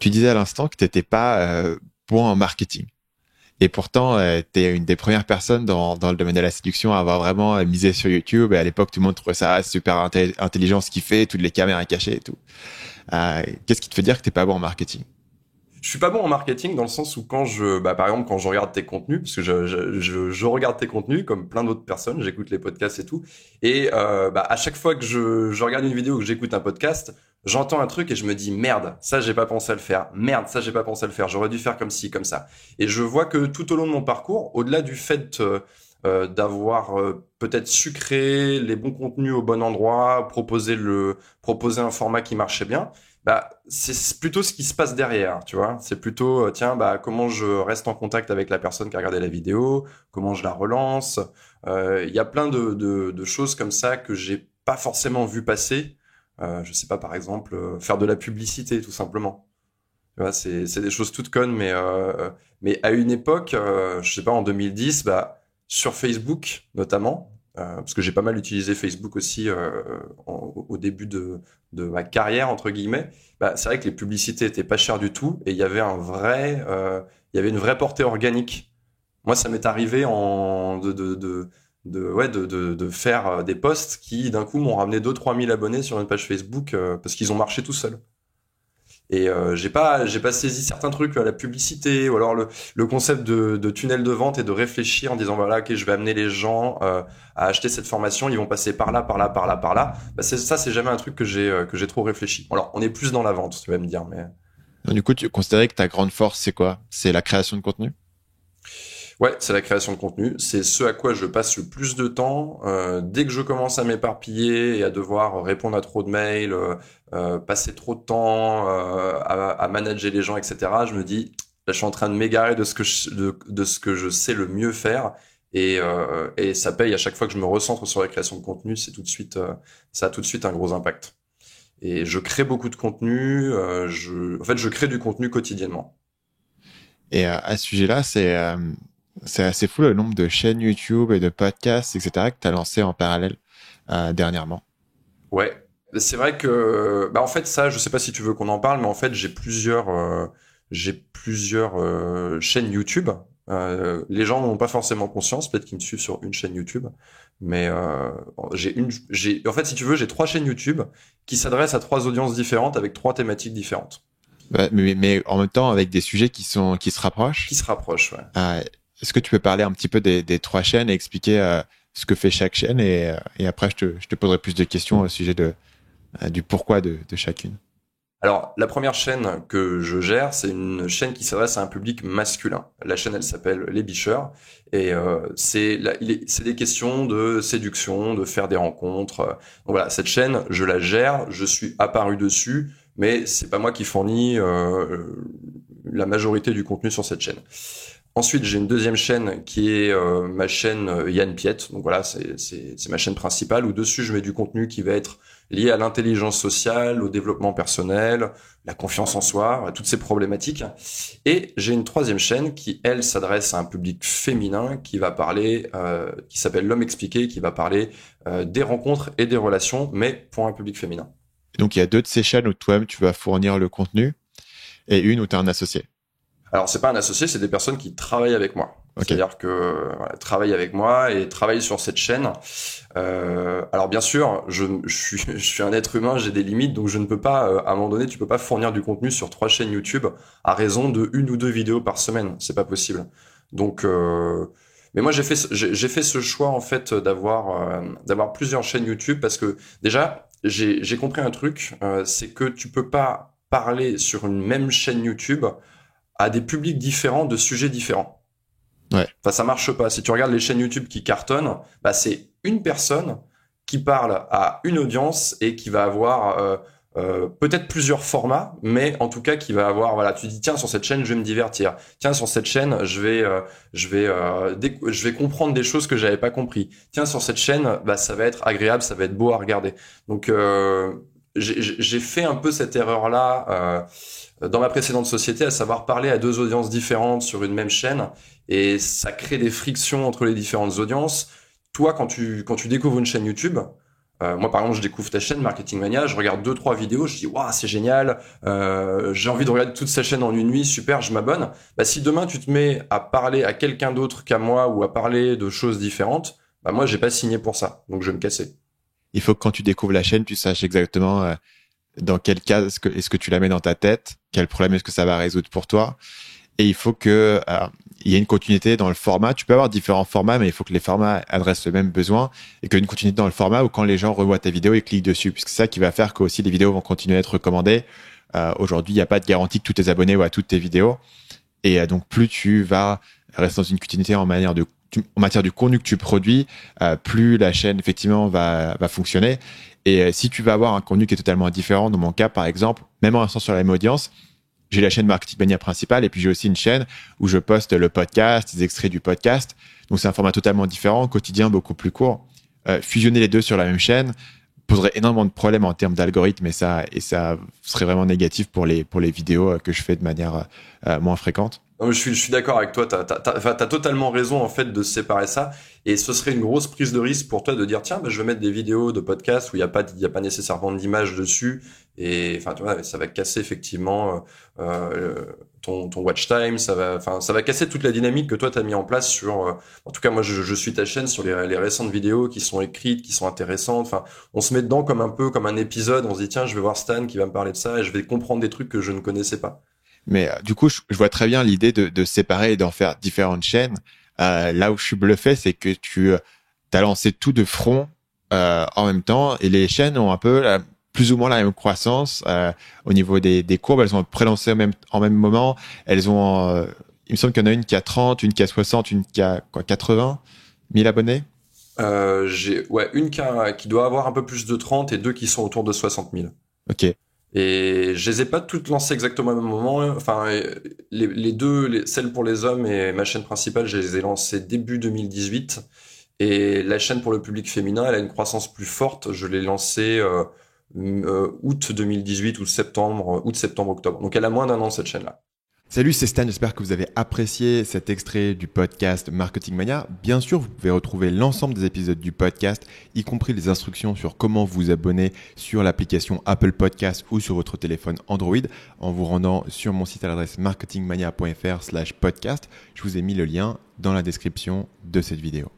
Tu disais à l'instant que tu n'étais pas bon en marketing. Et pourtant, tu es une des premières personnes dans le domaine de la séduction à avoir vraiment misé sur YouTube. Et à l'époque, tout le monde trouvait ça super intelligent ce qu'il fait, toutes les caméras cachées et tout. Qu'est-ce qui te fait dire que tu n'es pas bon en marketing? Je suis pas bon en marketing dans le sens où par exemple, quand je regarde tes contenus, parce que je regarde tes contenus comme plein d'autres personnes, j'écoute les podcasts et tout, et à chaque fois que je regarde une vidéo ou que j'écoute un podcast, j'entends un truc et je me dis merde, ça j'ai pas pensé à le faire, merde, ça j'ai pas pensé à le faire, j'aurais dû faire comme ci, comme ça. Et je vois que tout au long de mon parcours, au-delà du fait d'avoir peut-être su créer les bons contenus au bon endroit, proposer un format qui marchait bien, c'est plutôt ce qui se passe derrière, tu vois. C'est plutôt, comment je reste en contact avec la personne qui a regardé la vidéo, comment je la relance. Il y a plein de choses comme ça que j'ai pas forcément vu passer. Je sais pas, par exemple, faire de la publicité, tout simplement. Tu vois, c'est des choses toutes connes, mais à une époque, je sais pas, en 2010, sur Facebook notamment, parce que j'ai pas mal utilisé Facebook aussi au début de ma carrière entre guillemets. C'est vrai que les publicités étaient pas chères du tout et il y avait il y avait une vraie portée organique. Moi, ça m'est arrivé de faire des posts qui d'un coup m'ont ramené 2 3 000 abonnés sur une page Facebook parce qu'ils ont marché tout seuls. Et j'ai pas saisi certains trucs, la publicité ou alors le concept de tunnel de vente et de réfléchir en disant voilà, ok, je vais amener les gens à acheter cette formation, ils vont passer par là, par là, par là, par là. C'est jamais un truc que j'ai trop réfléchi. Alors on est plus dans la vente, tu vas me dire, mais Donc, du coup, tu considérais que ta grande force, c'est quoi? C'est la création de contenu? ouais, c'est la création de contenu. C'est ce à quoi je passe le plus de temps. Dès que je commence à m'éparpiller et à devoir répondre à trop de mails, passer trop de temps à manager les gens, etc., je me dis, là, je suis en train de m'égarer de ce que je sais le mieux faire. Et ça paye à chaque fois que je me recentre sur la création de contenu. Ça a tout de suite un gros impact. Et je crée beaucoup de contenu. En fait, je crée du contenu quotidiennement. Et à ce sujet-là, c'est assez fou le nombre de chaînes YouTube et de podcasts, etc., que tu as lancé en parallèle dernièrement. Ouais, c'est vrai que en fait ça, je sais pas si tu veux qu'on en parle, mais en fait j'ai plusieurs chaînes YouTube. Les gens n'ont pas forcément conscience, peut-être qu'ils me suivent sur une chaîne YouTube, mais j'ai en fait si tu veux j'ai 3 chaînes YouTube qui s'adressent à 3 audiences différentes avec 3 thématiques différentes, Ouais, mais en même temps, avec des sujets qui se rapprochent. qui se rapprochent. Ouais. Euh, Est-ce que tu peux parler un petit peu des trois chaînes et expliquer ce que fait chaque chaîne et après je te poserai plus de questions au sujet du pourquoi de chacune. Alors, la première chaîne que je gère, c'est une chaîne qui s'adresse à un public masculin. La chaîne, elle s'appelle Les Bicheurs. Et c'est des questions de séduction, de faire des rencontres. Donc voilà, cette chaîne, je la gère, je suis apparu dessus, mais c'est pas moi qui fournis la majorité du contenu sur cette chaîne. Ensuite, j'ai une deuxième chaîne qui est ma chaîne Yann Piette. Donc voilà, c'est ma chaîne principale où dessus je mets du contenu qui va être lié à l'intelligence sociale, au développement personnel, la confiance en soi, à toutes ces problématiques. Et j'ai une troisième chaîne qui, elle, s'adresse à un public féminin qui va parler, qui s'appelle L'Homme Expliqué, qui va parler des rencontres et des relations, mais pour un public féminin. Et donc il y a deux de ces chaînes où toi-même tu vas fournir le contenu et une où tu es un associé. Alors, c'est pas un associé, c'est des personnes qui travaillent avec moi. Ok. C'est-à-dire que travaillent avec moi et travaillent sur cette chaîne. Alors bien sûr, je suis un être humain, j'ai des limites, donc je ne peux pas, à un moment donné, tu peux pas fournir du contenu sur 3 chaînes YouTube à raison de 1 ou 2 vidéos par semaine. C'est pas possible. Donc, mais moi j'ai fait ce choix en fait d'avoir plusieurs chaînes YouTube parce que déjà j'ai compris un truc, c'est que tu peux pas parler sur une même chaîne YouTube à des publics différents de sujets différents. Ouais. Enfin, ça marche pas. Si tu regardes les chaînes YouTube qui cartonnent, c'est une personne qui parle à une audience et qui va avoir peut-être plusieurs formats, mais en tout cas qui va avoir, voilà, tu dis tiens sur cette chaîne je vais me divertir, tiens sur cette chaîne je vais comprendre des choses que j'avais pas compris, tiens sur cette chaîne ça va être agréable, ça va être beau à regarder. Donc j'ai fait un peu cette erreur là dans ma précédente société, à savoir parler à 2 audiences différentes sur une même chaîne, et ça crée des frictions entre les différentes audiences. Toi, quand tu découvres une chaîne YouTube, Moi, par exemple, je découvre ta chaîne Marketing Mania, je regarde 2-3 vidéos, je dis waouh, c'est génial, j'ai envie de regarder toute sa chaîne en une nuit, super, je m'abonne. Bah, si demain tu te mets à parler à quelqu'un d'autre qu'à moi ou à parler de choses différentes, bah moi, j'ai pas signé pour ça, donc je vais me casser. Il faut que quand tu découvres la chaîne, tu saches exactement dans quel cas est-ce que tu la mets dans ta tête, quel problème est-ce que ça va résoudre pour toi. Et il faut que il y ait une continuité dans le format. Tu peux avoir différents formats, mais il faut que les formats adressent le même besoin et qu'il y ait une continuité dans le format où quand les gens revoient ta vidéo, ils cliquent dessus, puisque c'est ça qui va faire que aussi les vidéos vont continuer à être recommandées. Aujourd'hui, il n'y a pas de garantie que tous tes abonnés voient toutes tes vidéos. Et donc, plus tu vas rester dans une continuité en matière du contenu que tu produis, plus la chaîne, effectivement, va fonctionner. Et si tu vas avoir un contenu qui est totalement différent, dans mon cas, par exemple, même en restant sur la même audience, j'ai la chaîne Marketing Mania principale et puis j'ai aussi une chaîne où je poste le podcast, des extraits du podcast. Donc, c'est un format totalement différent, quotidien, beaucoup plus court. Fusionner les deux sur la même chaîne poserait énormément de problèmes en termes d'algorithme et ça serait vraiment négatif pour les vidéos que je fais de manière moins fréquente. Non, mais je suis d'accord avec toi. T'as totalement raison en fait de séparer ça. Et ce serait une grosse prise de risque pour toi de dire tiens, bah, je vais mettre des vidéos de podcast où il y a pas nécessairement d'image dessus. Et enfin, tu vois, ça va casser effectivement ton watch time. Ça va casser toute la dynamique que toi t'as mis en place sur. En tout cas, moi, je suis ta chaîne sur les récentes vidéos qui sont écrites, qui sont intéressantes. Enfin, on se met dedans comme un peu comme un épisode. On se dit tiens, je vais voir Stan qui va me parler de ça et je vais comprendre des trucs que je ne connaissais pas. Mais du coup, je vois très bien l'idée de séparer et d'en faire différentes chaînes. Là où je suis bluffé, c'est que tu as lancé tout de front en même temps et les chaînes ont un peu plus ou moins la même croissance au niveau des courbes. Elles ont pré-lancé en même moment. Elles ont, il me semble qu'il y en a une qui a 30, une qui a 60, une qui a 80 000 abonnés. J'ai une qui doit avoir un peu plus de 30 et deux qui sont autour de 60 000. Ok. Et je les ai pas toutes lancées exactement au même moment. Enfin, les deux, celle pour les hommes et ma chaîne principale, je les ai lancées début 2018. Et la chaîne pour le public féminin, elle a une croissance plus forte. Je l'ai lancée août 2018 ou août, septembre, octobre. Donc elle a moins d'1 an cette chaîne-là. Salut, c'est Stan, j'espère que vous avez apprécié cet extrait du podcast Marketing Mania. Bien sûr, vous pouvez retrouver l'ensemble des épisodes du podcast, y compris les instructions sur comment vous abonner sur l'application Apple Podcast ou sur votre téléphone Android en vous rendant sur mon site à l'adresse marketingmania.fr/podcast. Je vous ai mis le lien dans la description de cette vidéo.